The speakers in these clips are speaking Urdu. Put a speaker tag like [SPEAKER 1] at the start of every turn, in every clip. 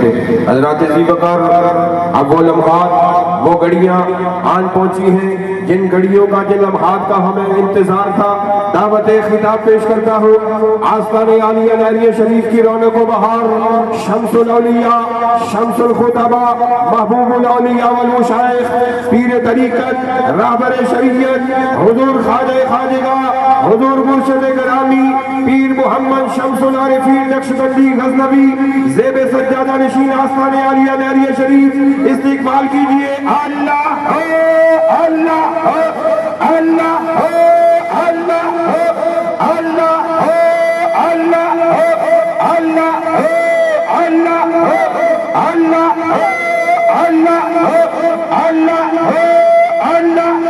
[SPEAKER 1] تھے. حضرات ذیبکر اب وہ لمحات وہ گھڑیاں آن پہنچی ہیں جن گھڑیوں کا جن لمحات کا ہمیں انتظار تھا. دعوت خطاب پیش کرتا ہوں آستان عالیہ نہریہ شریف کی رونق و بہار شمس الاولیاء شمس الخطباء محبوب الاولیاء والمشائخ پیر طریقت رہبر شریعت حضور خواجہ خواجگاہ حضور مرشد گرامی پیر محمد شمس العارفین نقشبندی غزنوی زیب سجادہ نشین آستان عالیہ نہریہ شریف استقبال کیجئے. اللہ ہو اللہ ہو اللہ ہو اللہ ہو اللہ ہو اللہ ہو اللہ ہو اللہ ہو اللہ ہو اللہ ہو اللہ ہو اللہ ہو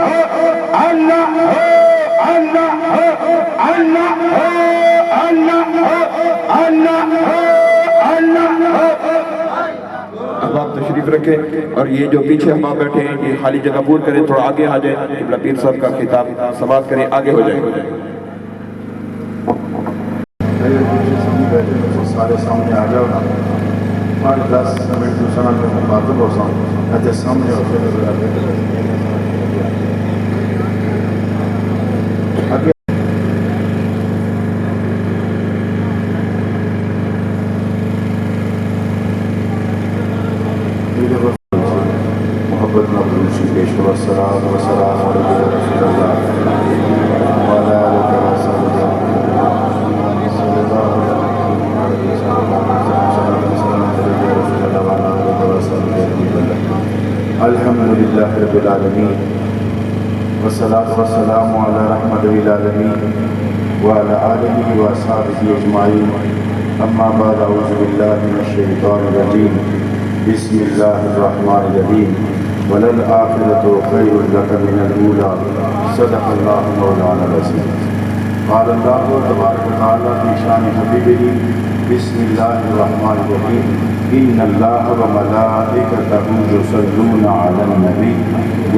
[SPEAKER 1] اللہ ہو اللہ ہو اللہ ہو اللہ ہو اللہ ہو اللہ ہو. اب آپ تشریف رکھیں اور یہ جو پیچھے ہم بیٹھے ہیں یہ خالی جگہ پور کریں, تھوڑا آگے آ جائیں. قبلہ پیر صاحب کا خطاب سماعت کریں, آگے ہو جائیں.
[SPEAKER 2] سارے سامنے آ جاؤ نا, 10 منٹ دوسرا میں باتوں کو اچھا سامنے ہوتے محبت نبروشی پیشو السلام وسلام علیہ رسول اللہ وعلى آلہ وصحبہ الحمد للہ رب العالمین والصلاة والسلام علی رحمت للعالمین وعلى آلہ وصحبہ اجمعین. اما بعد اعوذ باللہ من الشیطان الرجیم بسم اللہ الرحمن الرحیم وللآخرة خیر لک من الأولی صدق اللہ مولانا العظیم. قال اللہ تبارک وتعالی فی شان حبیبہ بسم اللہ الرحمن الرحیم ان اللہ وملائکتہ یصلون علی النبی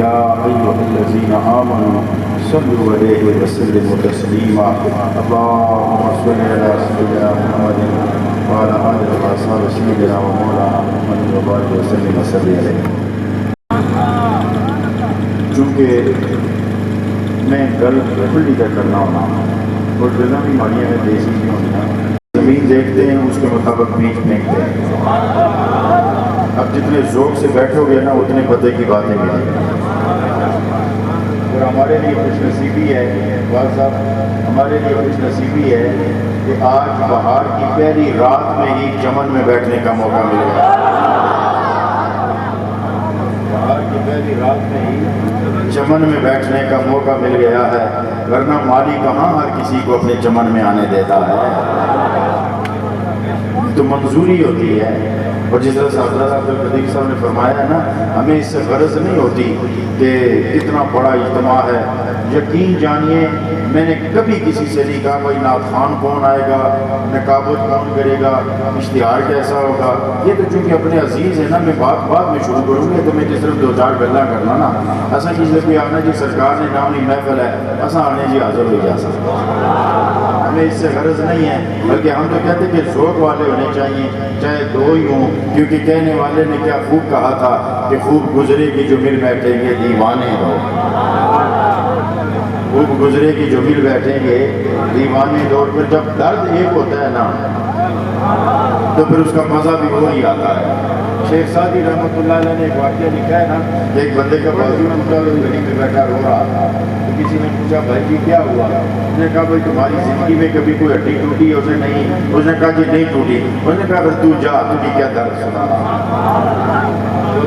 [SPEAKER 2] یا ایھا الذین آمنوا صلوا علیہ وسلموا تسلیما. اللهم صل علی سیدنا محمد وعلى آلہ وصحبہ سیدنا ومولانا محمد وبارک وسلم وصلی علیہ. چونکہ میں گل کھلی کر کرنا ہونا اور دلوں کی ماڑیاں میں دیسی بھی ہونا, زمین دیکھتے ہیں اس کے مطابق بیج پھینکتے ہیں. اب جتنے ذوق سے بیٹھو گے نا اتنے پتہ کی باتیں ملیں گی. اور ہمارے لیے خوش نصیبی ہے واضح صاحب, ہمارے لیے خوش نصیبی ہے کہ آج بہار کی پہلی رات میں ہی چمن میں بیٹھنے کا موقع مل گیا. بہار کی پہلی رات میں ہی چمن میں بیٹھنے کا موقع مل گیا ہے, ورنہ مالی کہاں ہر کسی کو اپنے چمن میں آنے دیتا ہے. تو منظوری ہوتی ہے. اور جس طرح صاحب عبدالقدیر صاحب نے فرمایا ہے نا, ہمیں اس سے غرض نہیں ہوتی کہ اتنا بڑا اجتماع ہے. یقین جانیے میں نے کبھی کسی سے نہیں کہا بھائی نعت خوان کون آئے گا, نقابت کون کرے گا, اشتہار کیسا ہوگا. یہ تو چونکہ اپنے عزیز ہے نا, میں بعد میں شروع کروں گا تو میں جس طرف 2-4 گلا کرنا نا ایسا کسی کوئی آنا جی سرکار نے نام نہیں محفل ہے ایسا آنے جی حاضر ہو جا سکتا. ہمیں اس سے غرض نہیں ہے, بلکہ ہم تو کہتے ہیں کہ ذوق والے ہونے چاہیے, چاہے 2 ہی ہوں, کیونکہ کہنے والے نے کیا خوب کہا تھا کہ خوب گزرے کی جو مل بیٹھیں گے دیوانے ہو. خوب گزرے کی جو مل بیٹھیں گے دیوانے دور پر. جب درد ایک ہوتا ہے نا تو پھر اس کا مزہ بھی وہی آتا ہے. شیخ سعدی رحمۃ اللہ علیہ نے ایک واقعہ لکھا ہے نا, ایک بندے کا بازو گلی میں بیٹھا رو رہا تھا. تو کسی نے پوچھا بھائی جی کیا ہوا؟ اس نے کہا بھائی تمہاری زندگی میں کبھی کوئی ہڈی ٹوٹی؟ اس نے نہیں. اس نے کہا جی نہیں ٹوٹی. اس نے کہا پھر تو جا, تجھے کیا درد سنا.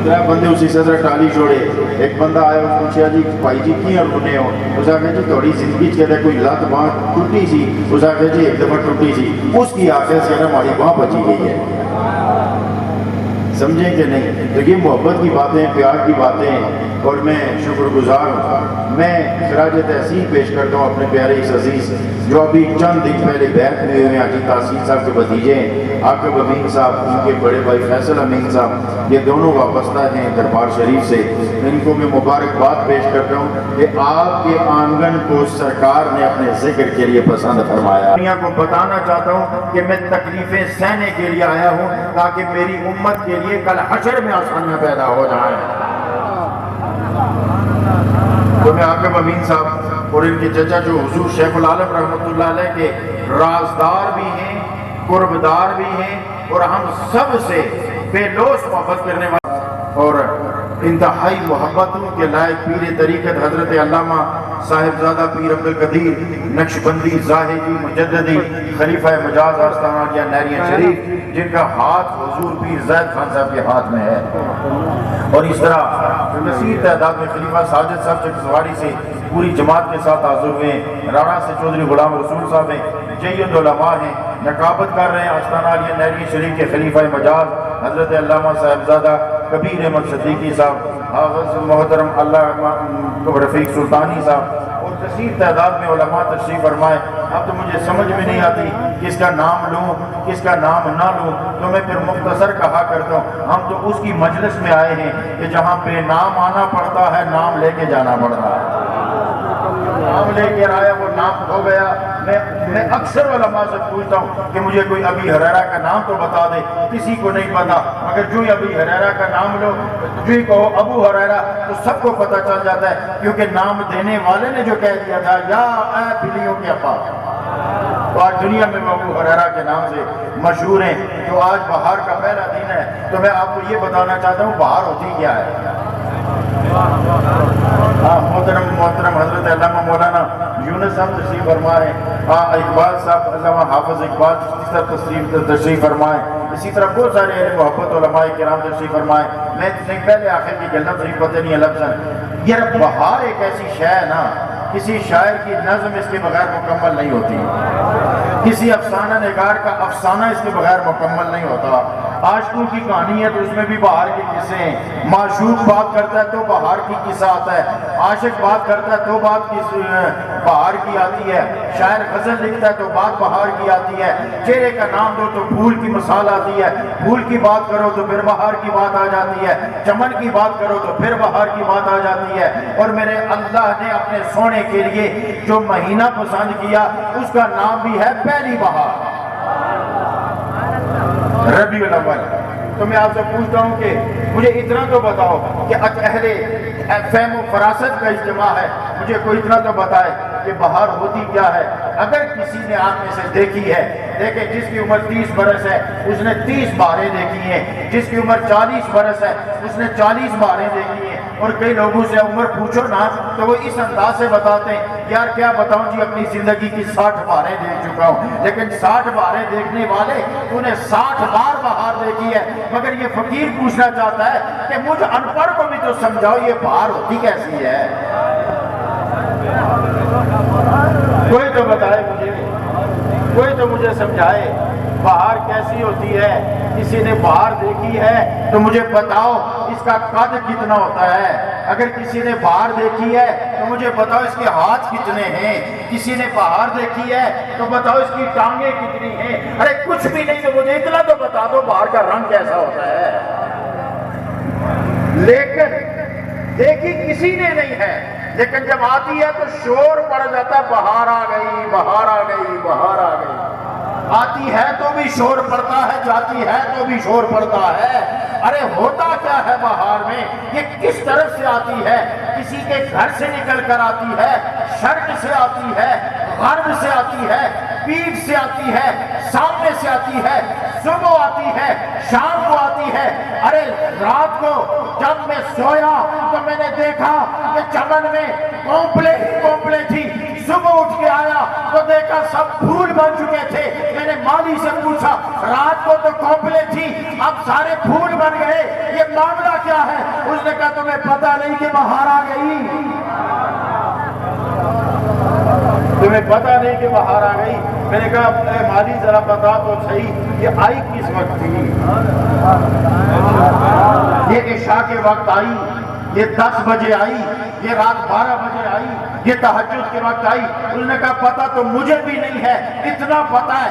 [SPEAKER 2] 2 بندے اسی سے ٹالی چھوڑے. ایک بندہ آیا اور پوچھا جی بھائی جی کیا رونے ہو؟ اس نے کہا جی تھوڑی زندگی کہتا ہے کوئی لت باں ٹوٹی سی. اس نے کہا جی ایک دفعہ ٹوٹی سی, اس کی آخر سے ہماری باں بچی گئی ہے. سمجھیں کہ نہیں؟ تو یہ محبت کی باتیں, پیار کی باتیں, اور میں شکر گزار ہوں. میں خراج تحسین پیش کرتا ہوں اپنے پیارے اس عزیز جو ابھی چند دن پہلے بیعت ہوئے ہیں حاجی تحسین صاحب کے بھتیجے ہیں. عاقب امین صاحب، ان کے بڑے بھائی فیصل امین صاحب، یہ دونوں وابستہ ہیں دربار شریف سے، ان کو میں مبارکباد پیش کرتا ہوں کہ آپ کے آنگن کو سرکار نے اپنے ذکر کے لیے پسند فرمایا۔ دنیا کو بتانا چاہتا ہوں کہ میں تکلیفیں سہنے کے لیے آیا ہوں تاکہ میری امت کے لیے کل حشر میں آسانیاں پیدا ہو جائیں۔ تو میں عاقب امین صاحب اور ان کے چچا جو حضور شیخ العالم رحمۃ اللہ علیہ کے رازدار بھی ہیں، قربدار بھی ہیں، اور ہم سب سے بے لوث محبت کرنے والے اور انتہائی محبتوں کے لائق پیر طریقت حضرت علامہ صاحبزادہ پیر عبدالقدیر نقشبندی زاہدی مجددی خلیفہ مجاز آستانہ عالیہ نہریہ شریف، جن کا ہاتھ حضور پیر زید خان صاحب کے ہاتھ میں ہے، اور اس طرح کثیر تعداد میں خلیفہ ساجد صاحب چکسواری سے پوری جماعت کے ساتھ حاضر ہوئے ہیں، راڑا سے چودھری غلام رسول صاحب ہیں، جید علماء ہیں، نقابت کر رہے ہیں آستانہ عالیہ نہریہ شریف کے خلیفہ مجاز حضرت علامہ صاحبزادہ کبیر احمد صدیقی صاحب، حافظ محترم اللہ رفیق سلطانی صاحب، اور کثیر تعداد میں علماء تشریف فرمائے۔ اب تو مجھے سمجھ میں نہیں آتی کس کا نام لوں کس کا نام نہ لوں، تو میں پھر مختصر کہا کرتا ہوں ہم تو اس کی مجلس میں آئے ہیں کہ جہاں بے نام آنا پڑتا ہے نام لے کے جانا پڑتا ہے۔ نام لے کے آیا وہ نام ہو گیا۔ میں اکثر علماء سے پوچھتا ہوں کہ مجھے کوئی ابی ہریرہ کا نام تو بتا دے، کسی کو نہیں پتا، مگر جو ہی ابی ہریرہ کا نام لو، جو ہی کہو ابو ہریرہ، تو سب کو پتہ چل جاتا ہے، کیونکہ نام دینے والے نے جو کہہ دیا تھا یا اے بلیوں کے ابا، تو آج دنیا میں ابو ہریرہ کے نام سے مشہور ہیں۔ تو آج بہار کا پہلا دن ہے، تو میں آپ کو یہ بتانا چاہتا ہوں بہار ہوتی کیا ہے۔ محترم حضرت علامہ مولانا یونس صاحب تشریف فرمائے، اقبال صاحب علامہ حافظ اقبال صاحب تشریف فرمائے، اسی طرح بہت سارے اہل محبت علماء کرام تشریف فرمائے۔ میں پہلے آخر کی گلنا تشریف پتہ نہیں ہے لفظ، یہ بہار ایک ایسی شے ہے نا، کسی شاعر کی نظم اس کے بغیر مکمل نہیں ہوتی، کسی افسانہ نگار کا افسانہ اس کے بغیر مکمل نہیں ہوتا۔ عاشقوں کی کہانی ہے تو اس میں بھی بہار کے قصے ہیں، معشوق بات کرتا ہے تو بہار کی قصہ آتا ہے، عاشق بات کرتا ہے تو بات بہار کی آتی ہے، شاعر غزل لکھتا ہے تو بات بہار کی آتی ہے، چہرے کا نام دو تو پھول کی مثال آتی ہے، پھول کی بات کرو تو پھر بہار کی بات آ جاتی ہے، چمن کی بات کرو تو پھر بہار کی بات آ جاتی ہے۔ اور میرے اللہ نے اپنے سونے کے لیے جو مہینہ پسند کیا اس کا نام بھی ہے پہلی بہار، ربیع الاول۔ تو میں آپ سے پوچھتا ہوں کہ مجھے اتنا تو بتاؤ کہ اہل فہم و فراست کا اجتماع ہے، مجھے کوئی اتنا تو بتائے کہ بہار ہوتی کیا ہے۔ اگر کسی نے آپ میں سے دیکھی ہے، دیکھیں جس کی عمر 30 برس ہے اس نے 30 بہاریں دیکھی ہیں، جس کی عمر 40 برس ہے اس نے 40 بہاریں دیکھی ہیں، اور کئی لوگوں سے عمر پوچھو نا تو وہ اس انداز سے بتاتے ہیں یار کیا بتاؤں جی اپنی زندگی کی 60 بہاریں دیکھ چکا ہوں، لیکن 60 بہاریں دیکھنے والے انہیں 60 بار بہار دیکھی ہے، مگر یہ فقیر پوچھنا چاہتا ہے کہ مجھ ان پڑھ کو بھی تو سمجھاؤ یہ بہار ہوتی کیسی ہے، کوئی تو بتائے مجھے، کوئی تو مجھے سمجھائے بہار کیسی ہوتی ہے۔ کسی نے بہار دیکھی ہے تو مجھے بتاؤ اس کا قد کتنا ہوتا ہے، اگر کسی نے بہار دیکھی ہے تو مجھے بتاؤ اس کے ہاتھ کتنے ہیں، کسی نے بہار دیکھی ہے تو بتاؤ اس کی ٹانگیں کتنی ہیں، ارے کچھ بھی نہیں تو مجھے اتنا تو بتا دو بہار کا رنگ کیسا ہوتا ہے۔ لیکن دیکھی کسی نے نہیں ہے، لیکن جب آتی ہے تو شور پڑ جاتا ہے بہار آ گئی بہار آ گئی بہار آ گئی، آتی ہے تو بھی شور پڑتا ہے، جاتی ہے تو بھی شور پڑتا ہے۔ ارے ہوتا کیا ہے بہار میں، یہ کس طرف سے آتی ہے، کسی کے گھر سے نکل کر آتی ہے، شرق سے آتی ہے، غرب سے آتی ہے، پیٹھ سے آتی ہے، سامنے سے آتی ہے، صبح آتی ہے، شام کو آتی ہے۔ ارے رات کو جب میں سویا تو میں نے دیکھا کہ چمن میں کونپلے تھی، صبح اٹھ کے آیا تو دیکھا سب پھول بن چکے تھے، میں نے مالی سے پوچھا رات کو تو کونپلے تھی اب سارے پھول بن گئے، یہ معاملہ کیا ہے؟ اس نے کہا تمہیں پتہ نہیں کہ بہار آ گئی، تمہیں پتہ نہیں کہ بہار آ گئی۔ میں نے کہا اے مالی ذرا بتا تو صحیح یہ آئی کس وقت تھی؟ یہ عشاء کے وقت آئی، یہ 10 بجے آئی، یہ رات 12 بجے آئی، یہ تہجد کے وقت آئی۔ اس نے کہا پتہ تو مجھے بھی نہیں ہے، اتنا پتہ ہے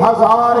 [SPEAKER 3] 1000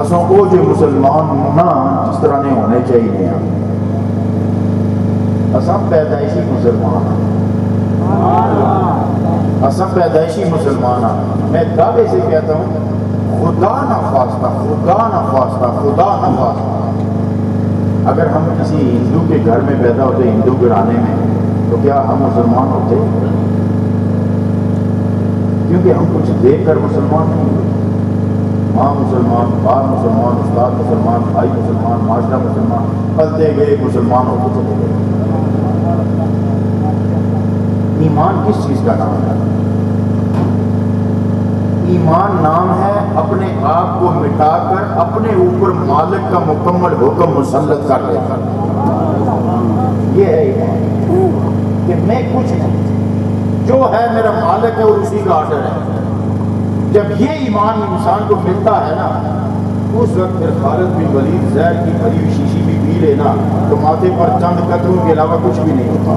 [SPEAKER 2] اسوں وہ جو مسلمان نہ جس طرح نے ہونے چاہیے ہیں، اساں پیدائشی مسلمان ہیں، اساں پیدائشی مسلمان ہیں۔ میں دعوے سے کہتا ہوں خدا نہ خواستہ، خدا نہ خواستہ، خدا نہ خواستہ اگر ہم کسی ہندو کے گھر میں پیدا ہوتے، ہندو گھرانے میں، تو کیا ہم مسلمان ہوتے؟ کیونکہ ہم کچھ دیکھ کر مسلمان نہیں ہوتے۔ ماں مسلمان، باپ مسلمان، استاد مسلمان، بھائی مسلمان، معاشرہ مسلمان، پلتے گئے مسلمان ہوتے چلے گئے۔ ایمان کس چیز کا نام ہے؟ ایمان نام ہے اپنے آپ کو مٹا کر اپنے اوپر مالک کا مکمل حکم مسلط کر لے کر، یہ ہے ایمان، کہ میں کچھ نہیں، جو ہے میرا مالک ہے اور اسی کا آرڈر ہے۔ جب یہ ایمان انسان کو ملتا ہے نا، اس وقت پھر خالد بن ولید زہر کی بھری ہوئی شیشی بھی پی لینا تو ماتھے پر چند قطروں کے علاوہ کچھ بھی نہیں ہوتا۔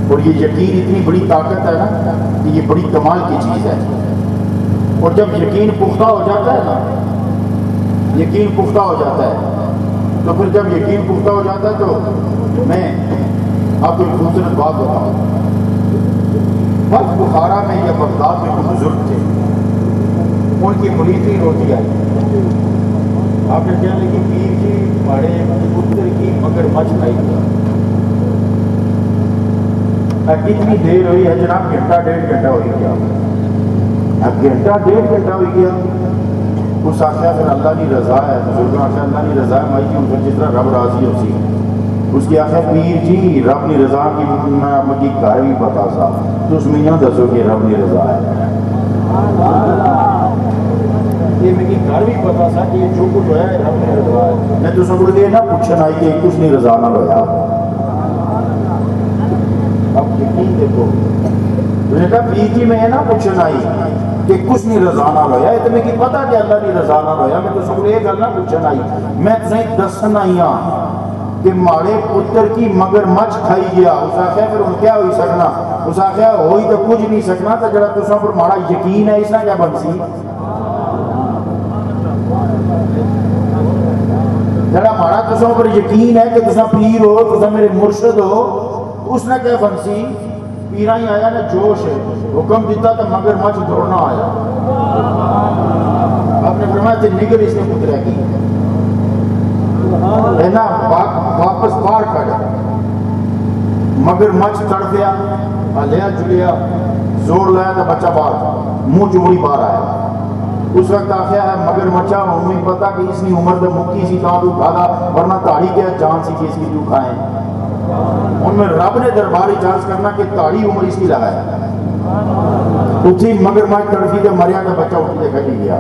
[SPEAKER 2] اور یہ یقین اتنی بڑی طاقت ہے نا کہ یہ بڑی کمال کی چیز ہے۔ اور جب یقین پختہ ہو جاتا ہے نا، یقین پختہ ہو جاتا ہے، تو پھر جب یقین پختہ ہو جاتا ہے تو میں آپ کو ایک خوبصورت بات بتاؤں۔ وقت بخارا میں یا بغداد میں کوئی بزرگ تھے، ان کی مریدی روٹی آئی، آپ نے کہنے لگی پیر جی بڑے پتر کی مگر مچھ کھائی گیا۔ کتنی دیر ہوئی ہے جناب؟ گھنٹہ ڈیڑھ گھنٹہ ہو گیا، گھنٹہ ڈیڑھ گھنٹہ ہو گیا۔ اس آخیا پھر اللہ کی رضا ہے، بزرگوں آخیا اللہ کی رضا ہے مائی جی، پھر جس طرح رب راضی ہو سی۔ اس کی آخیا پیر جی رب کی رضا کی مجھے گھر بھی پتا سا، تو اس میاں دسو کہ رب کی رضا ہے، یہ میری گھر بھی پتا سا کہ یہ جو کچھ ہوا ہے رب کی رضا ہے۔ میں تو سب کو یہ نہ پوچھنا آئی کہ کچھ نہیں رضا نہ ہویا۔ اب یقین دیکھو، تو نے کہا پیر جی میں نہ پوچھنا آئی کہ کچھ نہیں رضا نہ ہویا، یہ تو میں کی پتا کہ اللہ کی رضا نہ ہویا، میں تو سب کو یہ گل نہ پوچھنا آئی، میں تمہیں دسنا آئی ہاں کہ ماڑے پتر کی مگر مچھ کھائی گیا۔ اس آخیا پھر ان کیا ہوئی سکنا؟ اس آخیا ہوئی تو کچھ نہیں سکنا، تو جڑا تساں پر ماڑا یقین ہے اس نے کیا بن سی؟ جڑا ماڑا تساں پر یقین ہے کہ تساں پیر ہو، تساں میرے مرشد ہو، اس نے کیا بن سی؟ پیرا ہی آیا نا جوش ہے، حکم دیتا تو مگر مچھ دوڑنا آیا۔ آپ نے فرمایا تھے نگر اس نے پترے کی ہے نا واپس باہر کھڑا، مگر مچھ تڑ گیا، لیا جلیا، زور لایا تو بچہ باہر، منہ چوڑی باہر آیا۔ اس وقت آخیا ہے مگر مچا ہمیں پتا کہ اس کی عمر تو مکی سی کہاں تو کھادا، ورنہ تاڑی کیا جان سی کہ اس کی کیوں کھائیں۔ ان میں رب نے دربار اجاز کرنا کہ تاڑی عمر اس کی لگایا، اٹھی مگر مچ تڑفی تو مریا تو بچہ اٹھی دے کھڑی گیا۔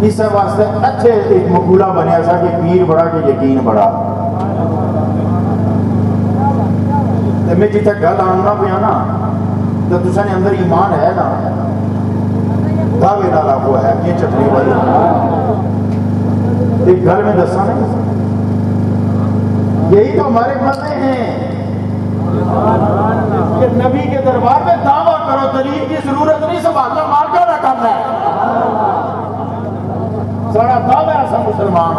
[SPEAKER 2] اس واسطے اچھے ایک مقولہ بنیا سا کہ پیر بڑا کہ یقین بڑا۔ میں جتنے گل آننا پیا نا تو تساں نے اندر ایمان ہے نا، دعوے نال وہ ہے کہ چٹنی والی ایک گھر میں دسا نہیں، یہی تو ہمارے مزے ہیں کہ نبی کے دربار میں دعویٰ کرو، دلیل کی ضرورت نہیں، سنبھالنا مال کا رقم ہے، سارا دعویٰ ایسا مسلمان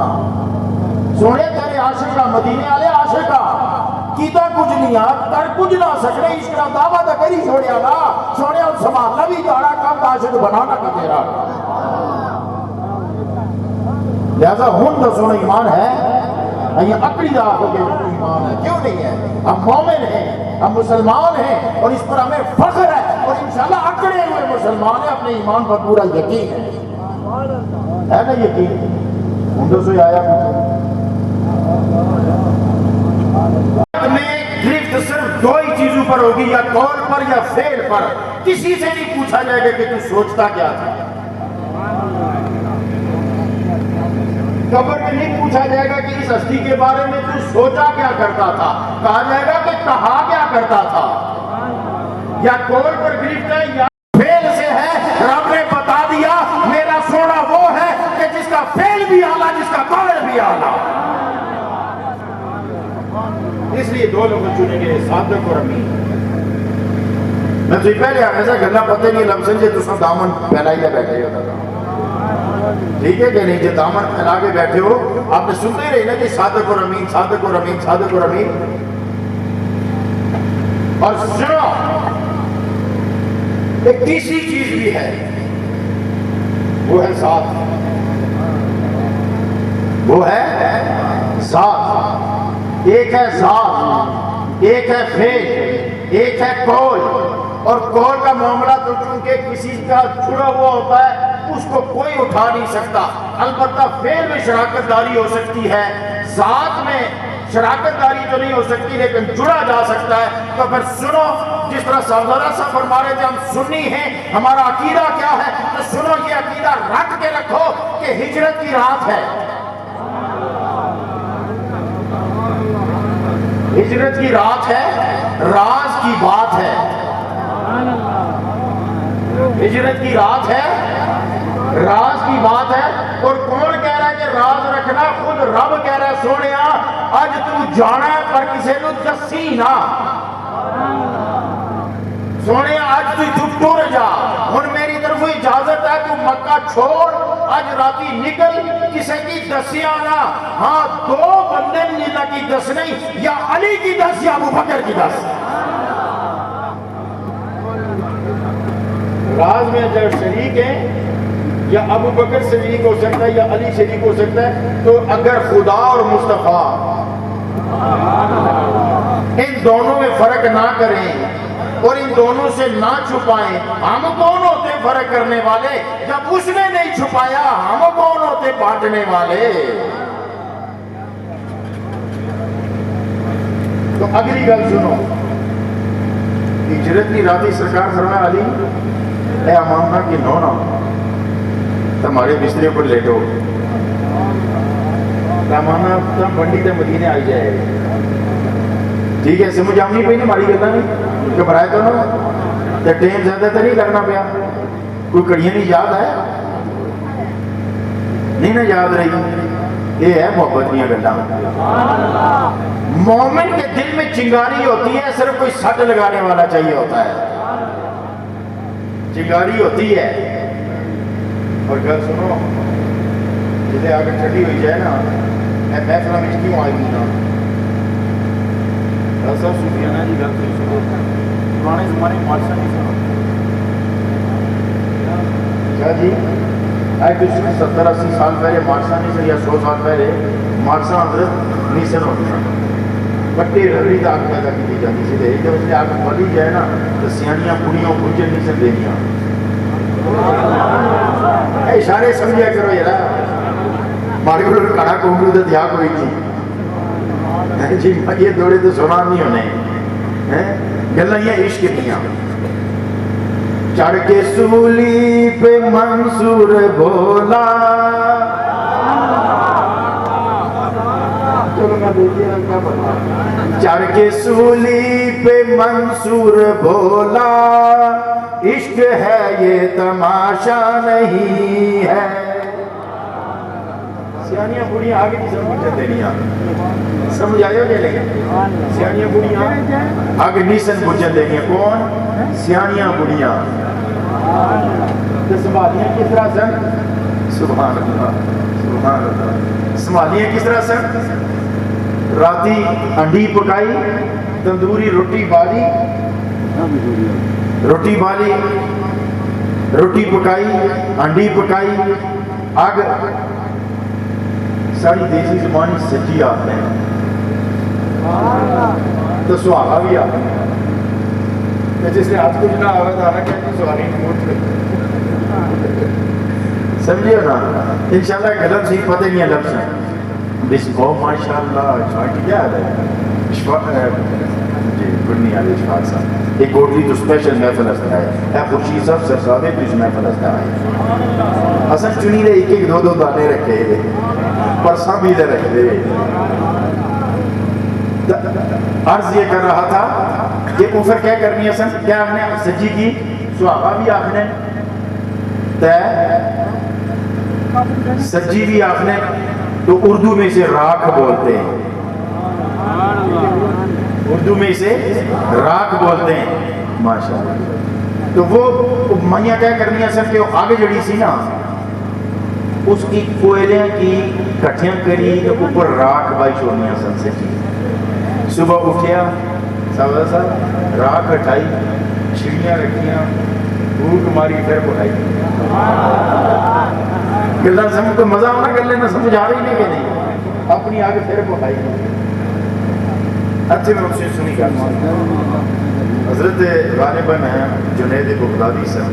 [SPEAKER 2] سونے تیرے عاشقہ مدینے والے عاشقہ کیتا کچھ نہیں کر کچھ نہ سکنے، اس کا دعویٰ تو کری چھوڑیا نا، سونے اور سنبھالنا بھی جانا کم عاشق بنانا کا تیرا۔ لہذا ہن تو سونا ایمان ہے، یہ اکڑی دا ہو کے ایمان ہے، کیوں نہیں ہے؟ ہم مومن ہیں، ہم مسلمان ہیں، اور اس پر ہمیں فخر ہے، اور انشاءاللہ اکڑے ہوئے مسلمان ہیں، اپنے ایمان پر پورا یقین ہے نا یقین؟ ہندو سے آیا میں گرفت صرف دو ہی چیزوں پر ہوگی، یا قول پر یا فعل پر، کسی سے نہیں پوچھا جائے گا کہ تو سوچتا کیا تھا، قبر میں نہیں پوچھا جائے گا کہ اس ہستی کے بارے میں تو سوچا کیا کرتا تھا، کہا جائے گا کہ کہا کیا کرتا تھا۔ یا قول پر گرفت ہے یا فعل سے ہے، رب نے بتا دیا میرا سونا وہ ہے کہ جس کا فعل بھی اعلیٰ، جس کا قول بھی اعلیٰ۔ اس لیے دو لوگ چنے گئے، صادق اور امین۔
[SPEAKER 3] میں تو پہلے آنے سے گلا پتہ نہیں لفظ سے تو سب دامن پھیلا ہی بیٹھے ہوتا تھا، ٹھیک ہے کہ نہیں؟ جو دامن پھیلا کے بیٹھے ہو آپ نے سنتے ہی رہی نا کہ صادق اور امین، صادق اور امین، صادق اور امین. اور سنو ایک تیسری چیز بھی ہے، وہ ہے ذات، وہ ہے ذات. ایک ہے ذات، ایک ہے فعل، ایک ہے قول. اور قول کا معاملہ تو چونکہ کسی کا چھڑا ہوا ہوتا ہے اس کو کوئی اٹھا نہیں سکتا. البتہ فعل میں شراکت داری ہو سکتی ہے، ذات میں شراکت داری تو نہیں ہو سکتی لیکن جڑا جا سکتا ہے. تو پھر سنو، جس طرح سردار صاحب فرما رہے تھے ہم سنی ہیں، ہمارا عقیدہ کیا ہے، تو سنو یہ عقیدہ رکھ کے رکھو کہ ہجرت کی رات ہے، ہجرت کی رات ہے، راز کی بات ہے. ہجرت کی رات ہے، راز کی بات ہے. اور کون کہہ رہا ہے کہ راز رکھنا؟ خود رب کہہ رہا ہے سونیا اج تو جانا ہے پر کسی نو دسی نہ. سونیا اج تو ٹر جا، ہن میری طرف اجازت ہے تو مکہ چھوڑ، اج راتی نکل، کسی کی دسیا نہ. ہاں دو بندے جنہ کی دس نہیں، یا علی کی دس یا ابو بکر کی دس. راز میں اگر شریک ہیں یا ابو بکر شریک ہو سکتا ہے یا علی شریک ہو سکتا ہے، تو اگر خدا اور مصطفیٰ ان دونوں میں فرق نہ کریں اور ان دونوں سے نہ چھپائیں، ہم کون ہوتے فرق کرنے والے؟ جب اس نے نہیں چھپایا ہم کون ہوتے بانٹنے والے؟ تو اگلی گل سنو، ہجرت کی راتی سرکار فرمایا علی اے امامہ کی نونا تمہارے بسترے پر لیٹو، امامہ تم بنڈی تے مدینے آئی جائے. ٹھیک ہے، سمجھ آمنی پہ نہیں ماری گلتا نہیں گھبرائے تو نا تے ٹیم زیادہ تو نہیں لگنا پیا. کوئی کڑیاں نہیں یاد ہے؟ نہیں نا یاد رہی؟ یہ ہے محبت دیا گلاں. مومن کے دل میں چنگاری ہوتی ہے، صرف کوئی سٹ لگانے والا چاہیے ہوتا ہے، چنگاری ہوتی ہے. اور گل سنو جسے آگے ٹھنڈی ہوئی جائے نا، میں محفلوں میں کیوں آئی ہوں نا سب صوفیانہ جی گل سنو، پرانے زمانے میں مارشاں نہیں سنو کیا جی، آئے کچھ 70-80 سال پہلے مارشاں نہیں سن، یا 100 سال پہلے مارشاں حضرت نہیں سن ہوتی ہیں، بٹے رگڑی دا آگ پیدا کی جاتی سی. ایک دم سے آگ بلی جائے نا تو سیانیاں کڑیوں بجن نہیں سن دینیاں. اشارے سمجھا کرو یار، مارے کو کڑا کونگو تو دیا کوئی نہیں جی، یہ دوڑے تو سنا نہیں ہونے گلیں یہ عشق دیاں. چڑھ کے سولی پہ منصور بولا، چڑھ کے سولی پہ منصور بولا، عشق ہے یہ تماشا نہیں ہے. سیانیاں بڑیاں آگے نہیں سمجھ دینیاں، سمجھ آئے ہو جائے لیکن سیانیاں بڑیاں آگے نہیں سن بجن دینیاں. کون؟ سیانیاں بڑیاں. سنبھالیاں کس طرح سن؟ سبحان اللہ سبحان اللہ. سنبھالیاں کس طرح سن؟ راتی انڈی پکائی، تندوری روٹی بالی، روٹی بالی، روٹی پکائی، انڈی پکائی، آگ ساری دیسی زبانی سجی آتے ہیں تو سہاگا بھی آتے ہیں. جس نے ہاتھ کو جنا آگا تھا نا کہ سہاری نہیں موٹ رہی، سمجھے نا؟ انشاءاللہ غلط سیکھ پتہ نہیں ہے لفظ ہے. بس کو ماشاءاللہ چھاٹی کیا ہے جی گرنی آلے اشفاق صاحب ایک کوٹلی تو سپیشل محفل ہستا ہے. اے خورشید صاحب سرسابے تو اس محفل ہستا ہے. اصل چنی دے ایک ایک دو دو دانے رکھے پرساں بھی دے رکھے. عرض یہ کر رہا تھا کہ کفر کیا کرنی ہے سن؟ کیا ہم نے سجی کی صحابہ بھی آخنے سجی بھی آخنے تو اردو میں سے راکھ بولتے ہیں، اردو میں سے راکھ بولتے ہیں.
[SPEAKER 2] ماشاء اللہ. تو وہ مائیاں کیا کرنی سر کہ آگے جڑی سی نا اس کی کوئلے کی کٹھیاں کری تو اوپر راکھ بائی چھوڑنی سن سے. صبح اٹھیا سوال صاحب راکھ اٹھائی چھڑیاں رکھیاں بھوک ماری پھر پڑھائی. گلا سمجھ کو مزہ آنا کر لینا سمجھ آ رہی نہیں کہ نہیں اپنی آگے پھر پڑھائی. اچھے میں مقصد سنی کرنا حضرت غالباً ہیں جنید بغدادی سن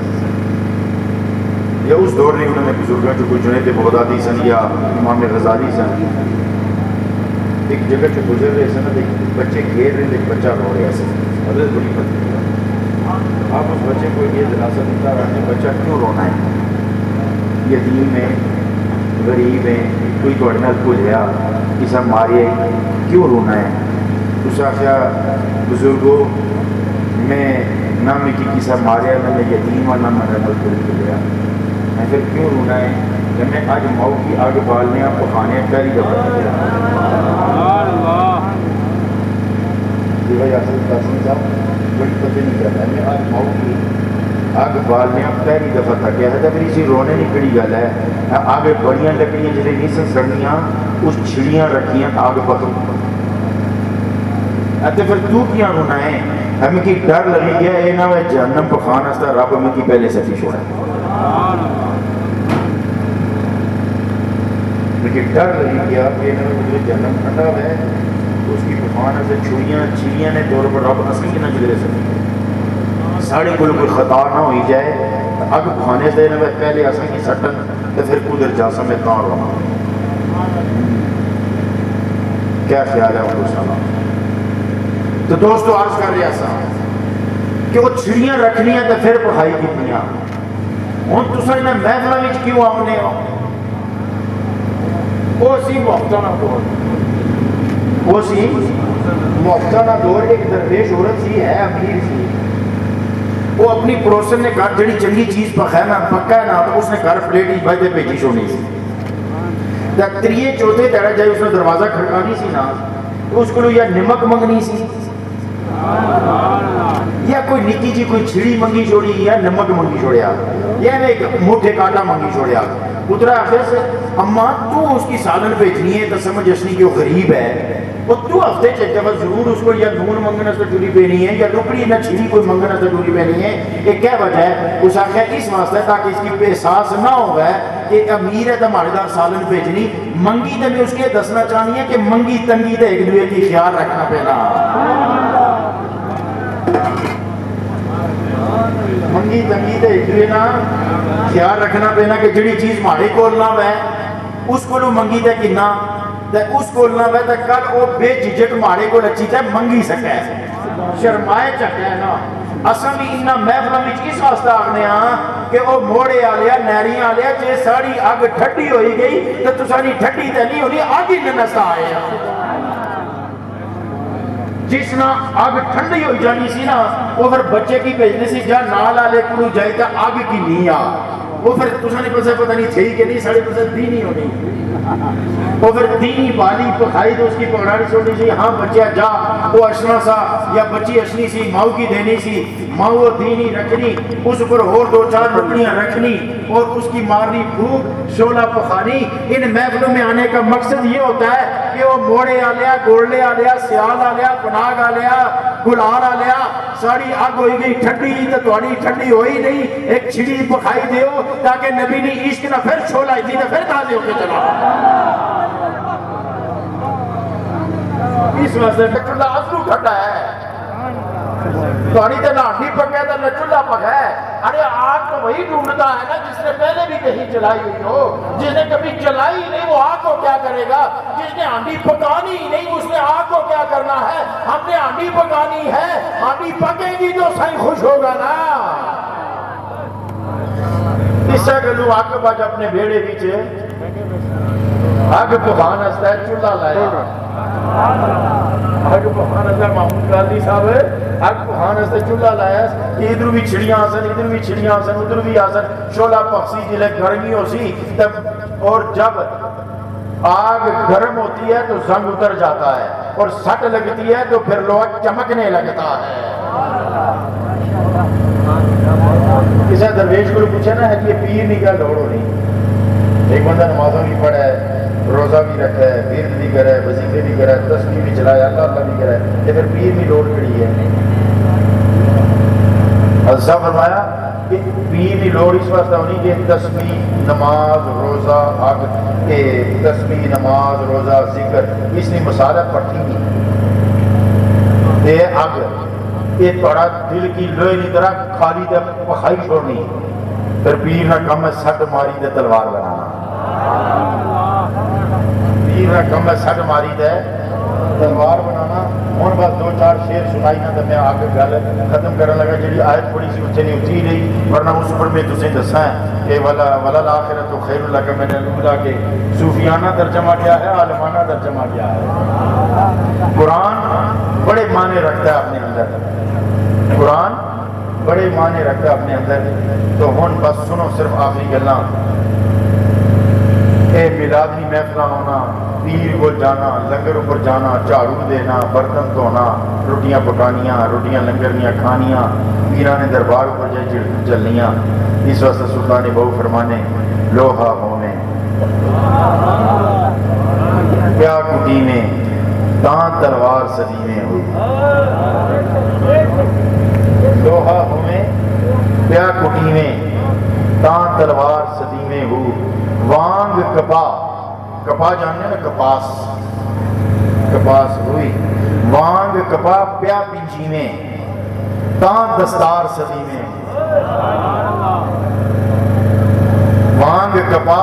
[SPEAKER 2] یا اس دور میں انہوں نے بزرگوں جو کوئی جنید بغدادی سن یا امام غزالی سن ایک جگہ سے گزر رہے سن ایک بچے کھیل رہے ایک بچہ رو رہا سن. حضرت بڑی بات آپ اس بچے کو یہ دلاسا دیتا رہے بچہ کیوں رونا ہے یتیم ہے غریب ہے کوئی تھوڑے نال بھولیا کسا مارے کیوں رونا ہے. اس آخیا بزرگوں میں نہ میں کسا ماریا نہ میں یتیم اور نہ میں نال بھولیا میں پھر کیوں رونا ہے کہ میں آج ماؤ کی آگ بالنے پکانے پہلی دفعہ قاسم صاحب بڑی پتہ نہیں کرتا ہے. میں آج ماؤ کی آگ بالنے پہلی دفعہ تک کیا ہے میری سی رونے نہیں کڑی گل ہے آگے بڑیاں لکڑیاں جیسے نہیں سن سڑنیاں اس چھڑیاں رکھیاں آگ پکڑ پھر تو کیا رونا ہے ہمیں کی ڈر لگی گیا اے نہ وہ جہنم پخان ہستا رب ہمیں کی پہلے سے پیش ہو رہا ہے لیکن ڈر لگی گیا کہ نہ وہ جہنم ٹھنڈا ہے اس کی پخان ہستا چھڑیاں نے دور پر رب اصلی کی نہ جگرے سکتے ساڑھے کوئی خطا نہ ہوئی جائے اگ پخانے سے نہ پہلے اصلی کی سٹن تو پھر قدر جاسا میں کہاں رہا. کیا خیال ہے وہ سلام. تو دوستو عرض کر رہا سا کہ وہ چھڑیاں رکھنی ہیں تو پھر پڑھائی کتنی ہوں تصا انہیں محفلوں میں کیوں آنے ہو وہ سی محتانہ دور وہ سی محتانہ دور ایک درویش عورت سی ہے امیر سی وہ اپنی پڑوسن نے گھر جڑی چنگی چیز پکا ہے نا تو اس نے گھر پلیٹ ہی بھائی دے بھیجی چھوڑنی سی تریے چوتھے تیرا جائے اس نے دروازہ کھڑکانی سی نا تو اس کو یا نمک منگنی سی یا کوئی نکی جی کوئی چھڑی منگی چھوڑی یا نمک منگی چھوڑیا یا ایک موٹے کاٹا منگی چھوڑیا اترا آخر سے اماں تو اس کی سالن بھیجنی ہے تو سمجھ اشنی کہ وہ غریب ہے وہ تو ہفتے چلتے بس ضرور اس کو یا نون منگنا سے ٹوری پینی ہے یا لکڑی نہ چھڑی کوئی منگنا سے ٹوری پینی ہے یہ کیا وجہ ہے اس آخر اس واسطے تاکہ اس کی احساس نہ ہوگا کہ امیر ہے تو ہمارے دار سالن بھیجنی منگی تو میں اس کے دسنا چاہنی ہے کہ منگی تنگی تو ایک دوسرے کی خیال رکھنا پینا منگی تنگی تو ایک دوسرے نا خیال رکھنا پینا کہ جڑی چیز ہمارے کول نہ ہے اس کو منگی تے کنا تے اس کول نہ ہے تے کل وہ بے جھجک ہمارے کول اچھی تے منگی سکے شرمائے چکے نا اصل بھی انہاں محفلوں وچ اس واسطے آخنے ہاں کہ وہ موڑے آلیا نیری آلیا جے ساڑی اگ ٹھڈی ہوئی گئی تو تسانی ٹھڈی تے نہیں ہونی اگ ہی نسا آئے جس نہ اگ ٹھنڈی ہوئی جانی سی نا وہ پھر بچے کی بھیجنے سی جا نال آلے کلو جائے تا اگ کی نہیں آ وہ پھر تسانی پتہ نہیں تھی کہ نہیں ساڑے پسے دی نہیں ہونی وہ پھر دینی بالی پکھائی تو اس کی پکڑانی چھوڑنی سی ہاں بچیا جا وہ اشنا سا یا بچی اشنی سی ماؤ کی دینی سی ماؤ وہ دینی رکھنی اس پر اور دو چار لکڑیاں رکھنی اور اس کی مارنی بھوک شولہ پخانی. ان محفلوں میں آنے کا مقصد یہ ہوتا ہے کہ وہ موڑے آلیا گولڈے آلیا سیال آلیا پناگ آلیا گلار آلیا ساڑی آگ ہوئی گئی ٹھنڈی تو تھوڑی ٹھنڈی ہوئی نہیں ایک چھڑی پکھائی دیو تاکہ نبی نے عشق نہ پھر چھولا تھی تو پھر تازے ہو کے چلا اس واسطے چولہا اصلو ٹھنڈا ہے تھوڑی تو ناٹھی پکا ہے تو نہ چولہا پکا ہے. ارے آگ تو وہی ڈھونڈتا ہے نا جس نے پہلے بھی کہیں چلائی ہوئی ہو جس نے کبھی چلائی نہیں وہ آگ کو کیا کرے گا جس نے ہانڈی پکانی ہی نہیں اس نے آگ کو کیا کرنا ہے. ہم نے ہانڈی پکانی ہے ہانڈی پکے گی تو سائیں خوش ہوگا نا. اس سے گلو آگ باج اپنے بیڑے بیچے آگ پکان ہستا ہے چولہا لایا آگ پکان ہستا ہے محمود غازی صاحب آگ پکان ہستا ہے چولہا لایا ادھر بھی چھڑیاں آسن ادھر بھی چھڑیاں آسن ادھر بھی آسن شولہ پکسی جلے گرمی ہو سی اور جب آگ گرم ہوتی ہے تو زنگ اتر جاتا ہے اور سٹ لگتی ہے تو پھر لوہا چمکنے لگتا ہے.
[SPEAKER 3] کسی درویش کو پوچھا نا ہے کہ یہ پیر نہیں کیا لوڑ ہو نہیں. ایک بندہ نمازوں بھی پڑھا ہے, روزہ بھی رکھا ہے, ورد بھی کرا ہے, وظیفے بھی کرا ہے, تسبیح بھی چلایا, اللہ اللہ بھی کرا ہے, یہ پھر پیر نہیں لوڑ کھڑی ہے. حضرت صاحب فرمایا کہ پیر کی لوڑ اس واسطے ہونی کہ تسبیح نماز روزہ حق کے تسبیح نماز روزہ ذکر اس نے مسالہ پڑھی نہیں یہ اگ یہ تھوڑا دل کی لوہے کی طرح خالی تے پخائی چھوڑنی. پھر پیر نہ کم ہے سٹ ماری تے تلوار بنانا. پیر نہ کم ہے سٹ ماری تے تلوار بنانا. ہوں بس دو چار شیر سنائی نہ تو میں آ کے گل ختم کرنے لگا. جی آیت تھوڑی سی اتنے نہیں اتری رہی ورنہ اس پر میں تسیں دساں کہ ولا الآخرۃ خیر لک من الاولیٰ کے صوفیانہ ترجمہ کیا ہے, عالمانہ ترجمہ کیا ہے. قرآن بڑے معنی رکھتا ہے اپنے اندر, قرآن بڑے معنی رکھتا ہے اپنے اندر. تو ہن بس سنو صرف آخری گلاں. اے میلادی محفل ہونا, پیر کو جانا, لنگر اوپر جانا, جھاڑو دینا, برتن دھونا, روٹیاں پکانیاں, روٹیاں لنگرنیاں کھانیاں, پیرانے دربار پر جائے چلنیاں. اس واسطے سلطان بہو فرمانے لوہا ہونے کیا کٹی میں تاں تلوار سدی میں ہوئی. لوہا ہونے کیا کٹی میں تاں تلوار سدی میں ہو. وانگ کپا, کپا جاننے نا کپاس, کپاس ہوئی. وانگ کپا پیا پنجی میں تاں دستار سدی میں. وانگ کپا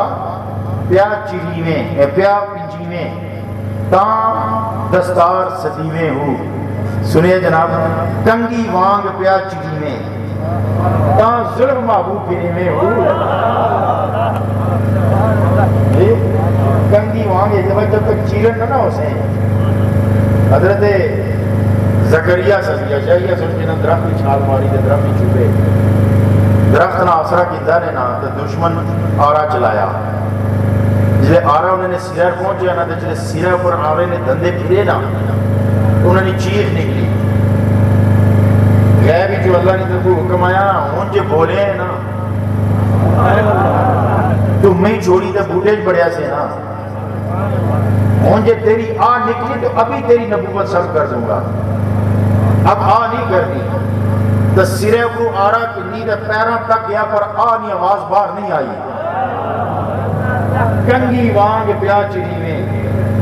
[SPEAKER 3] پیا چری میں پیا پنجی میں تاں دستار سدی میں ہو. سنیے جناب, کنگی وانگ پیا چری میں تاں ظلم محبوب گری میں ہو. کنگی وانگ جب تک چیرن نہ ہو سیں. حضرت زکریا سزیا چاہیے سن کے درخت کی چھال ماری تے درخت کی چوبے درخت نہ آسرا کیتا نے نا تے دشمن آرا چلایا. جلے آرا انہوں نے سرہ پہنچیا نا تے جلے سرہ پر آرے نے دندے پھرے نا انہوں نے چیخ نکلی. غیب جو اللہ نے تو حکم آیا ہوں جو بولے ہیں نا تو میں چھوڑی تے بوٹے بڑھیا سے نا ہوں جو تیری آ نکلی تو ابھی تیری نبوت سب کر دوں گا. اب آ نہیں کرنی تو سرے کو آرا کی نیند پیروں تک گیا پر آ نہیں آواز باہر نہیں آئی. کنگی وانگ پیا چری میں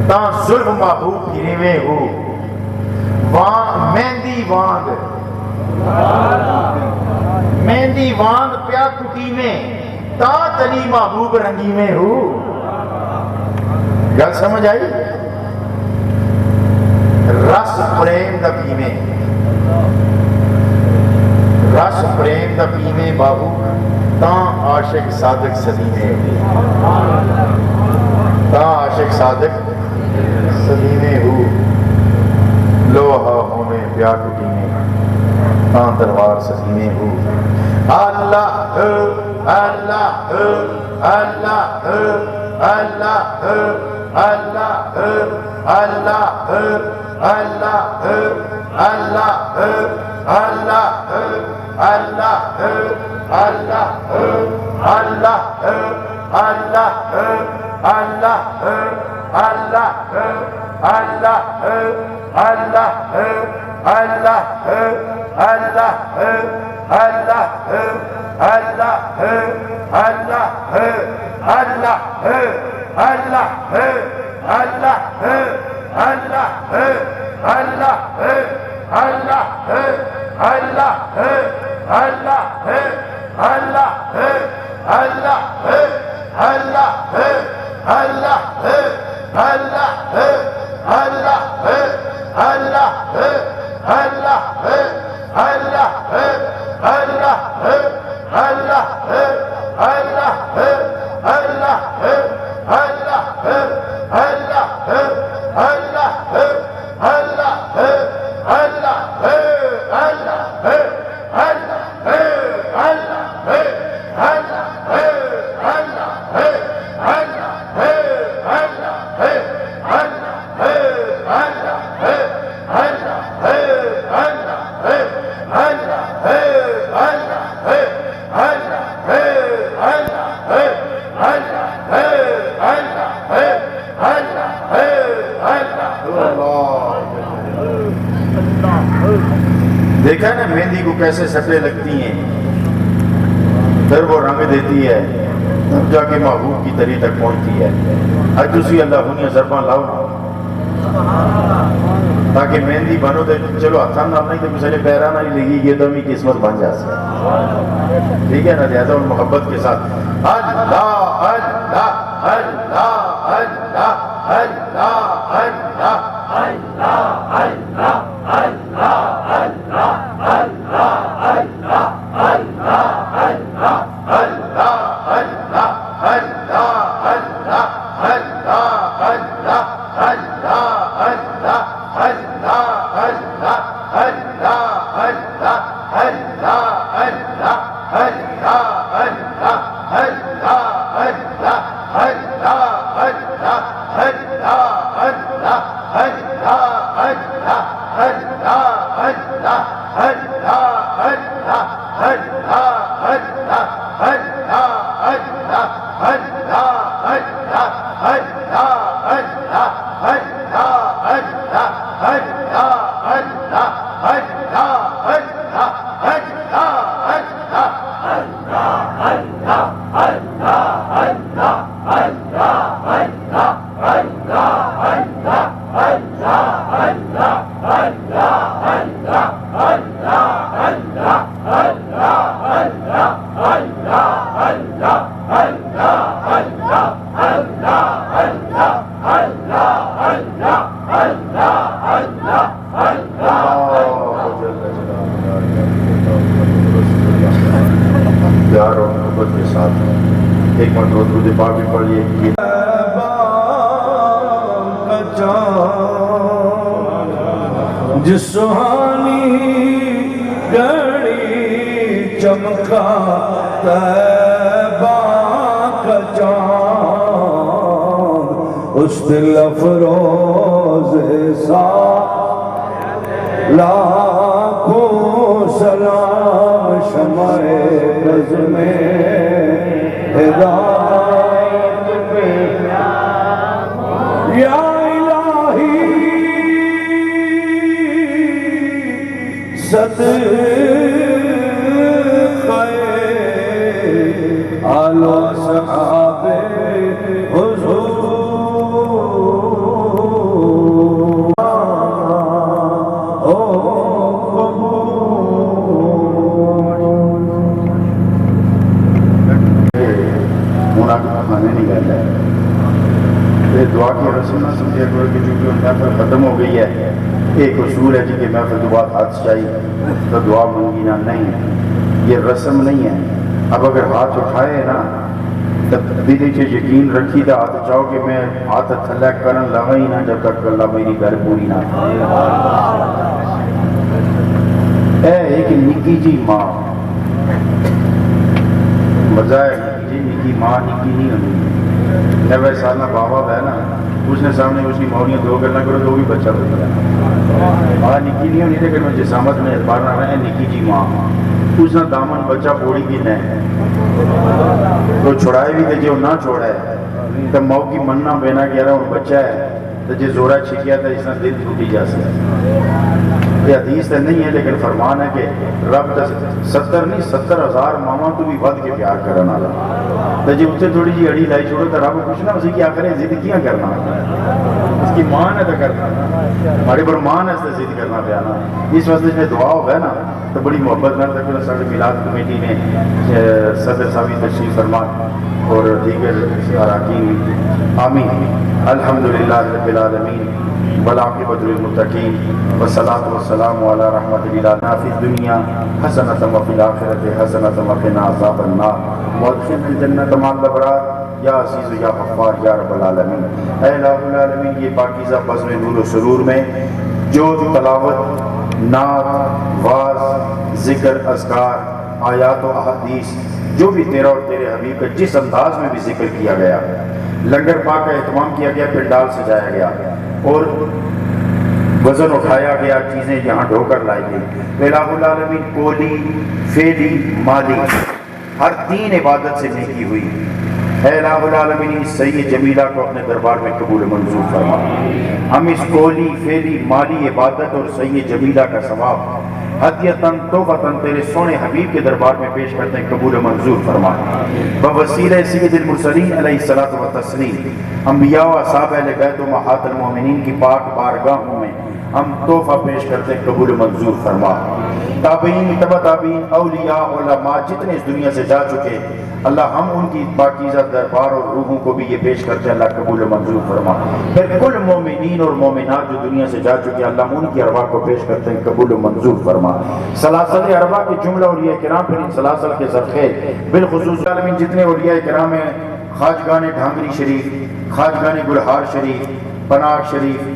[SPEAKER 3] تاں ظلم محبوب گری میں ہو. مہندی وانگ مہندی وانگ پیا کٹی میں تا تلی محبوب رنگی میں ہو. گل سمجھ آئی. رس پریم دا پیوے, رس پریم دا پیوے بابو تاں عاشق صادق صدی میں ہو. تاں عاشق صادق صدی میں ہو. لوہا ہونے پیا کٹی میں تاں تلوار صدی میں ہو. اللہ اللہ اللہ اللہ اللہ اللہ اللہ اللہ اللہ اللہ
[SPEAKER 2] دیکھا نا مہندی کو کیسے سٹیں لگتی ہیں، پھر وہ رنگ دیتی ہے، تب جا کے محبوب کی تری تک پہنچتی ہے۔ اج تسی اللہ ہونی ضرباں لاؤ نا تاکہ مہندی بنو تو چلو ہاتھاں نال نہیں تو مسئلے پیرا نہ لگی، یہ تو ہمیں قسمت بن جاتی، ٹھیک ہے نا؟ لہذا ان محبت کے ساتھ اللہ اللہ اللہ اللہ اللہ پیار اور محبت کے ساتھ ایک مرتبہ درود پاک بھی پڑھیے۔
[SPEAKER 4] جس سہانی گھڑی چمکا طیبہ کا چاند، اس دل افروز سا لاکھوں سلام شمع بز میں ہدایت پہ یا الہی صدقے آل و صحاب حضور
[SPEAKER 2] کھانے نہیں گیا ہے یہ دعا کی رسم نہ سمجھے کرو کہ چونکہ محفل ختم ہو گئی ہے ایک اصول ہے جی کہ محفل دعا ہاتھ چاہیے تو دعا مانگی نہ، نہیں یہ رسم نہیں ہے۔ اب اگر ہاتھ اٹھائے نا تب دل سے یقین رکھی تو ہاتھ چاہو کہ میں ہاتھ تھلے کرن لگا ہی نہ جب تک اللہ میری گھر پوری نہ اے ایک نکی جی ماں بجائے نکی ماں نکی نہیں ہونی، 90 سالہ بابا ہے نا اس نے سامنے اس کی موڑیاں دو کرنا کرو تو بھی بچہ بن گیا۔ ماں نکی نہیں ہونی لیکن میں جسامت میں اعتبار نہ رہے نکی جی ماں اس نے دامن بچہ پوڑی کی نہیں تو چھوڑائے بھی کہ جو نہ چھوڑے تو ماں کی مننا بینا کہہ رہا ہوں بچہ ہے تو جو زورہ چھکیا تھا اس نے دل ٹوٹی جا سکتا۔ یہ حدیث تو نہیں ہے لیکن فرمان ہے کہ رب 70 نہیں 70,000 ماما تو بھی ود کے پیار کرنا والا تو جی اتنے تھوڑی جی اڑی لائی چھوڑو تو رب پوچھنا اسی کیا کرے ضد کیا کرنا اس کی مان ہے تو کرنا ہمارے پر مان ہے اس سے ضد کرنا پیا نا اس واسطے میں دعا ہوگا نا تو بڑی محبت نہ تک سارے میلاد کمیٹی نے صدر صاحب تشریف فرما اور دیگر اراکین آمین۔ الحمدللہ رب العالمین والعاقبۃ للمتقین والصلاۃ والسلام علی رحمۃ للعالمین فی الدنیا حسنۃ وفی الآخرۃ حسنۃ وقنا عذاب النار وادخلنا الجنۃ مع الابرار یا عزیز یا غفار یا رب العالمین۔ اے الہ العالمین یہ پاکیزہ بزم نور و سرور میں جو تلاوت نعت واز ذکر اذکار آیات و احادیث جو بھی تیرا اور تیرے حبیب کا جس انداز میں بھی ذکر کیا گیا، لنگر پاک کا اہتمام کیا گیا، پنڈال سجایا گیا اور وزن اٹھایا گیا، چیزیں یہاں ڈھو کر لائی گئی، الہ العالمین کولی فعلی مالی ہر 3 عبادت سے نیکی ہوئی۔ اے الہ العالمین سید جمیلہ کو اپنے دربار میں قبول منظور فرما. ہم اس قولی فعلی مالی عبادت اور سید جمیلہ کا ثواب ہدیتاً توبتاً تیرے سونے حبیب کے دربار میں پیش کرتے ہیں, قبول منظور فرما. بوسیلہ سید المرسلین علیہ الصلوۃ والتسلیم انبیاء و اصحاب اہل بیت و امہات المومنین کی پاک بارگاہوں میں ہم تحفہ پیش کرتے ہیں, قبول منظور فرما. تابعین تبع تابعین اولیاء علماء جتنے اس دنیا سے جا چکے اللہ ہم ان کی پاکیزہ دربار اور روحوں کو بھی یہ پیش کرتے ہیں, اللہ قبول منظور فرما. پھر کل مومنین اور مومنات جو دنیا سے جا چکے اللہ ہم ان کی ارواح کو پیش کرتے ہیں, قبول منظور فرما. سلاسل ارواح کے جملہ اولیاء کرام پھر ان سلاسل کے ذخیر بالخصوص عالمین جتنے اولیاء کرام ہیں, خواجگان ڈھانگری شریف, خواجگان گلہار شریف, پناگ شریف,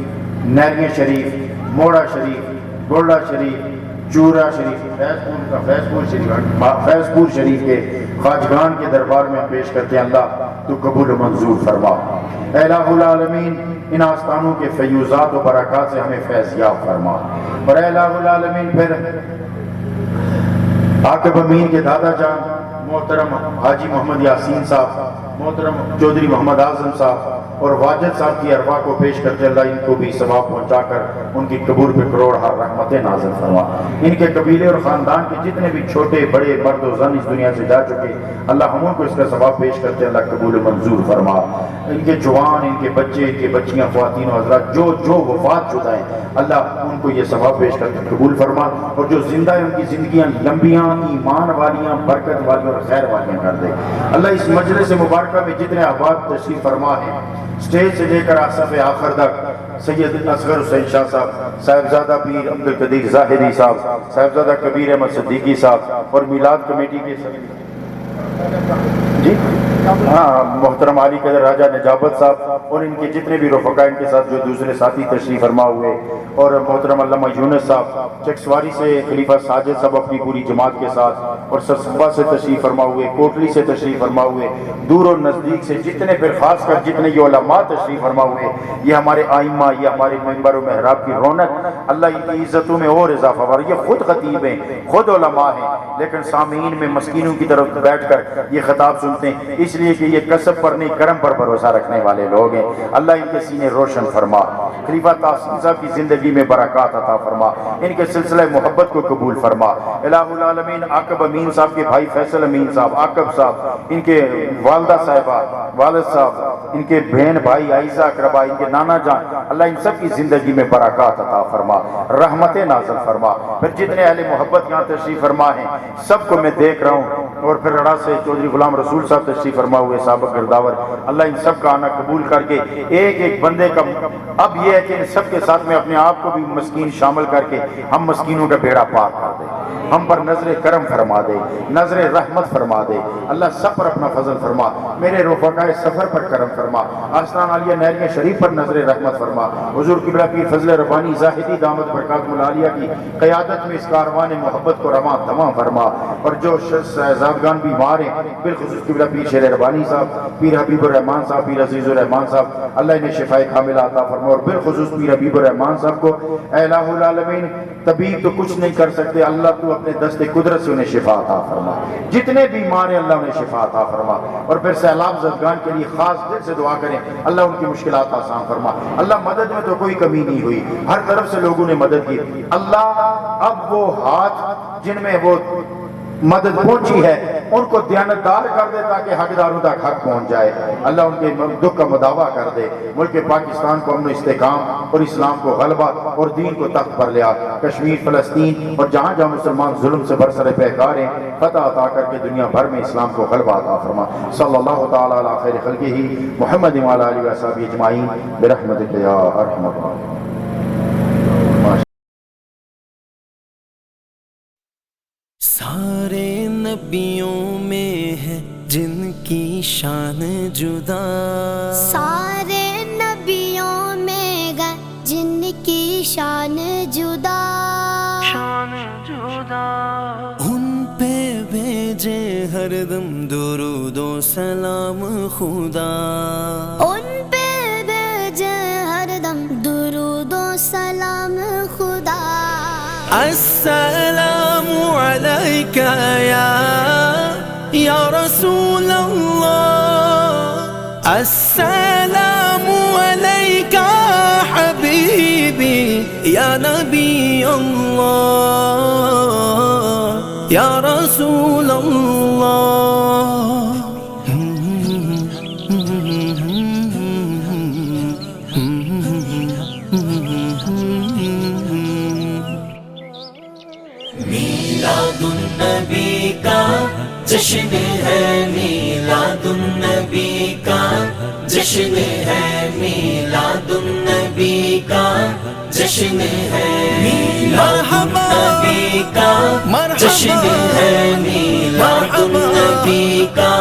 [SPEAKER 2] نیریاں شریف, موڑا شریف, گولڈا شریف, چورا شریف, فیض پور شریف کے خواجگان کے دربار میں پیش کرتے ہیں, اللہ تو قبول منظور فرما. اے الہ العالمین ان آستانوں کے فیوزات و برکات سے ہمیں فیض یاب فرما. اور اے الہ العالمین پھر عاقب امین کے دادا جان محترم حاجی محمد یاسین صاحب, محترم چودھری محمد اعظم صاحب اور واجد صاحب کی ارواح کو پیش کرتے اللہ ان کو بھی ثواب پہنچا کر ان کی قبور پہ کروڑ ہر رحمتیں نازل فرما. ان کے قبیلے اور خاندان کے جتنے بھی چھوٹے بڑے مرد و زن اس دنیا سے جا چکے اللہ ہم ان کو اس کا ثواب پیش کرتے اللہ قبول منظور فرما. ان کے جوان, ان کے بچے, ان کے بچیاں, خواتین و حضرات جو وفات شدہ ہیں اللہ ان کو یہ ثواب پیش کرتے قبول فرما. اور جو زندہ ہیں ان کی زندگیاں لمبیاں, ایمان والیاں, برکت والی اور خیر والیاں کر دے. اللہ اس مجلس مبارکہ میں جتنے احباب تشریف فرما ہیں اسٹیج سے لے کر آصف آخر تک سید اصغر حسین شاہ صاحب, صاحبزادہ پیر عبد القدیر زاہدی صاحب, صاحبزادہ کبیر احمد صدیقی صاحب اور میلاد کمیٹی کے جی محترم علی قدر راجہ نجابت صاحب اور ان کے جتنے بھی رفقا ان کے ساتھ جو دوسرے ساتھی تشریف فرما ہوئے, اور محترم علامہ یونس صاحب چکسواری سے خلیفہ ساجد صاحب اپنی پوری جماعت کے ساتھ, اور سرسبہ سے تشریف فرما ہوئے, کوٹلی سے تشریف فرما ہوئے, دور اور نزدیک سے جتنے پھر خاص کر جتنے یہ علماء تشریف فرما ہوئے, یہ ہمارے آئمہ, یہ ہمارے منبر و محراب کی رونق, اللہ ان کی عزتوں میں اور اضافہ فرما. یہ خود خطیب ہیں, خود علماء ہیں, لیکن سامعین میں مسکینوں کی طرف بیٹھ کر یہ خطاب سنتے ہیں اس لیے کہ یہ کسب پر نہیں کرم پر بھروسہ رکھنے والے لوگ ہیں. اللہ ان کے سینے روشن فرما. خلیفہ تحسین صاحب کی زندگی میں برکات عطا فرما, ان کے سلسلہ محبت کو قبول فرما. الہ العالمین عاقب امین صاحب کے بھائی فیصل امین صاحب, عاقب صاحب, ان کے والدہ صاحبہ, والد صاحب, ان کے بہن بھائی عائزہ اقربا, ان کے نانا جان, اللہ ان سب کی زندگی میں برکات عطا فرما, رحمتیں نازل فرما. پھر جتنے اہل محبت یہاں تشریف فرما ہیں سب کو میں دیکھ رہا ہوں, اور پھر رڑا سے چودھری غلام رسول صاحب تشریف فرما ہوئے سابق گرداور, اللہ ان سب کا آنا قبول کر کے ایک ایک بندے کا, اب یہ ہے کہ ان سب کے ساتھ میں اپنے آپ کو بھی مسکین شامل کر کے ہم مسکینوں کا بیڑا پار کر دے, ہم پر نظر کرم فرما دے, نظر رحمت فرما دے. اللہ سب پر اپنا فضل فرما, میرے رفقائے سفر پر کرم فرما, آستان عالیہ نیریاں شریف پر نظر رحمت فرما. حضور قبلہ پیر فضل ربانی زاہدی دامت برکات العالیہ کی قیادت میں اس کاروان محبت کو رواں تمام فرما. اور جو شہزادگان بیمار ہیں بالخصوص قبلہ پیر شیر ربانی صاحب, پیر حبیب الرحمان صاحب, پیر عزیز الرحمان صاحب, اللہ انہیں شفاء کاملہ عطا فرما. اور بالخصوص پیر حبیب الرحمان صاحب کو اے الہ العالمین طبیب تو کچھ نہیں کر سکتے, اللہ تو اپنے دست قدرت سے انہیں شفا عطا فرما. جتنے بیمار ہیں اللہ انہیں شفا عطا فرما. اور پھر سیلاب زدگان کے لیے خاص دل سے دعا کریں اللہ ان کی مشکلات آسان فرما. اللہ مدد میں تو کوئی کمی نہیں ہوئی, ہر طرف سے لوگوں نے مدد کی. اللہ اب وہ ہاتھ جن میں وہ مدد پہنچی ہے ان کو دیانتدار کر دے تاکہ حقداروں تک حق پہنچ جائے. اللہ ان کے دکھ کا مداوع کر دے, ملک پاکستان کو امن و استحکام اور اسلام کو غلبہ اور دین کو تخت پر لیا. کشمیر, فلسطین اور جہاں جہاں مسلمان ظلم سے برسر پیکار ہیں فتح عطا کر کے دنیا بھر میں اسلام کو غلبہ عطا فرما. صلی اللہ تعالی علی خیر خلقہ محمد وعلی آلہ وصحبہ اجمعین برحمتک یا ارحم الراحمین.
[SPEAKER 5] سارے نبیوں میں ہے جن کی شان جدا,
[SPEAKER 6] سارے نبیوں میں گئے جن کی شان جدا,
[SPEAKER 5] ان پہ بھیجے ہر دم درود و سلام خدا,
[SPEAKER 6] ان پہ بھیجے ہر دم درود و سلام خدا.
[SPEAKER 5] السلام علیکہ یا رسول اللہ, السلام عليك حبيبي يا نبي الله يا رسول الله میلاد النبی کا جشن ہے میلاد النبی کا جشن ہے میلاد النبی کا جشن ہے مرحبا النبی کا جشن ہے میلاد النبی کا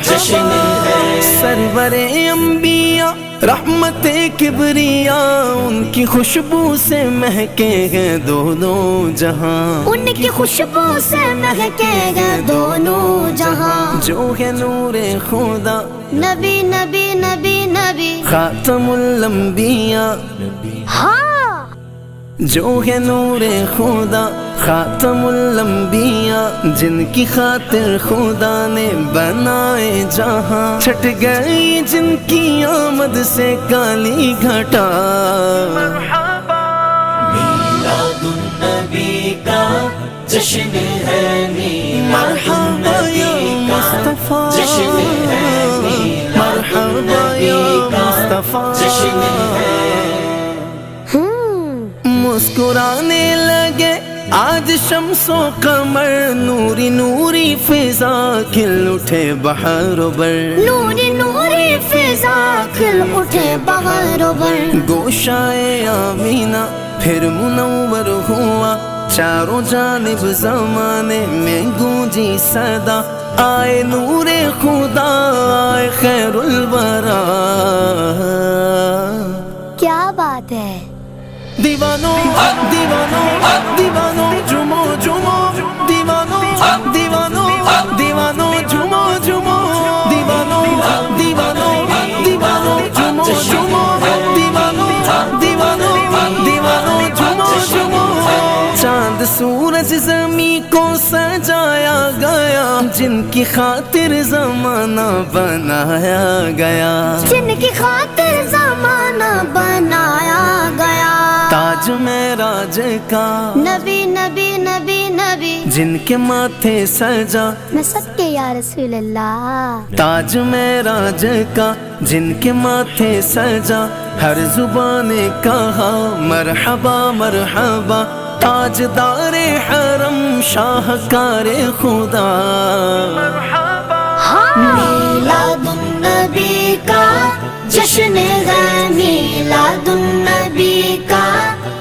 [SPEAKER 5] جشن ہے سرور انبیاء رحمت کبریا ان کی خوشبو سے مہکے گئے دونوں جہاں
[SPEAKER 6] ان کی خوشبو سے مہکے گئے دونوں جہاں
[SPEAKER 5] جو ہے نور خدا
[SPEAKER 6] نبی نبی نبی نبی
[SPEAKER 5] خاتم الانبیاء
[SPEAKER 6] ہاں
[SPEAKER 5] جو ہے نور خدا خاتم الانبیاء جن کی خاطر خدا نے بنائے جہاں چھٹ گئی جن کی آمد سے کالی گھٹا میلاد النبی کا جشن ہے میلاد النبی کا جشن ہے مرحبا یا مصطفیٰ جشن ہے مسکرانے لگے آج شمس و قمر نوری نوری فضا کھل اٹھے بہار و بر
[SPEAKER 6] نوری نوری فضا کھل اٹھے بہار و بر
[SPEAKER 5] گوشائے آمینہ پھر منور ہوا چاروں جانب زمانے میں گونجی صدا آئے نور خدا آئے خیر الورا
[SPEAKER 6] کیا بات ہے
[SPEAKER 5] دیوانو دیوانو دیوانو جمو جمو دیوانو دیوانو دیوانو جمو جمو دیوانو دیوانو دیوانو جمو جمو دیوانو دیوانو دیوانو جمو جمو چاند سورج زمین کو سجایا گیا جن کی خاطر زمانہ بنایا گیا
[SPEAKER 6] جن کی خاطر زمانہ بنایا گیا
[SPEAKER 5] تاج معراج کا
[SPEAKER 6] نبی نبی نبی نبی
[SPEAKER 5] جن کے ماتھے سجا
[SPEAKER 6] میں سب کے یا رسول اللہ
[SPEAKER 5] تاج معراج کا جن کے ماتھے سجا ہر زبان نے کہا مرحبا مرحبا تاجدار حرم شاہکار خدا
[SPEAKER 6] میلاد النبی کا جشن ہے میلاد النبی کا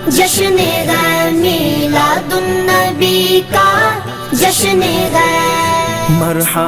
[SPEAKER 6] جشن ہے میلاد النبی کا جشن ہے
[SPEAKER 5] مرحبا